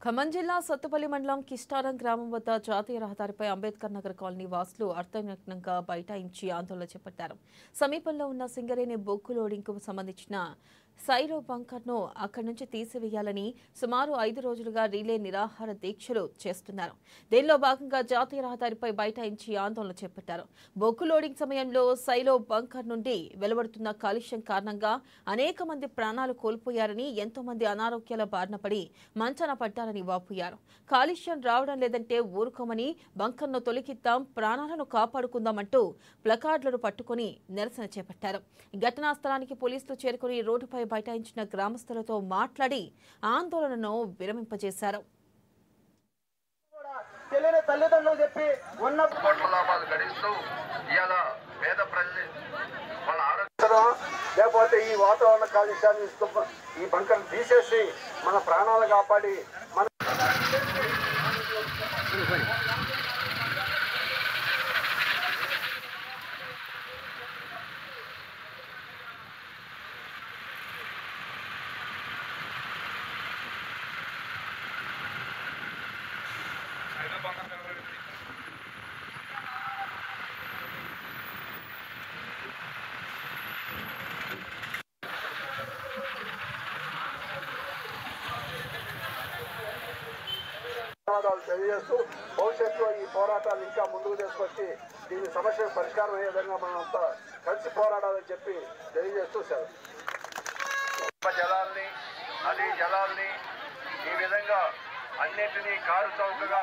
ఖమ్మం జిల్లా సత్తుపల్లి మండలం కిష్టారం గ్రామం వద్ద జాతీయ రహదారిపై అంబేద్కర్ నగర్ కాలనీ వాసులు అర్థనగ్నంగా బైఠాయించి ఆందోళన చేపట్టారు. సమీపంలో ఉన్న సింగరేణి బొగ్గు లోడింగ్కు సంబంధించిన సైలో బంకర్ను అక్కడి నుంచి తీసివేయాలని సుమారు 5 రోజులుగా రిలే నిరాహార దీక్షలు చేస్తున్నారు. దీనిలో భాగంగా జాతీయ రహదారిపై బైఠాయించి ఆందోళన చేపట్టారు. బొగ్గు లోడింగ్ సమయంలో సైలో బంకర్ నుండి వెలువడుతున్న కాలుష్యం కారణంగా అనేక మంది ప్రాణాలు కోల్పోయారని, ఎంతో మంది అనారోగ్యాల బారిన పడి మంచాన పడ్డారని వాపోయారు. కాలుష్యం రావడం లేదంటే ఊరుకోమని, బంకర్ను తొలగిద్దాం, ప్రాణాలను కాపాడుకుందామంటూ ప్లకార్డులను పట్టుకుని నిరసన చేపట్టారు. ఘటనా స్థలానికి పోలీసులు చేరుకుని రోడ్డుపై బైఠాయించిన గ్రామస్తులతో మాట్లాడి ఆందోళనను విరమింపజేశారు. లేకపోతే ఈ వాతావరణ కాలుష్యాన్ని ఈ బంకర్ తీసేసి మన ప్రాణాలు కాపాడి మన తెలియజేస్తూ భవిష్యత్తులో ఈ పోరాటాలు ఇంకా ముందుకు తీసుకొచ్చి దీని సమస్యకు పరిష్కారం అయ్యే విధంగా మనం అంతా కలిసి పోరాడాలని చెప్పి తెలియజేస్తూ జలాల్ని నదీ జలాల్ని ఈ విధంగా అన్నింటినీ కారు చౌకగా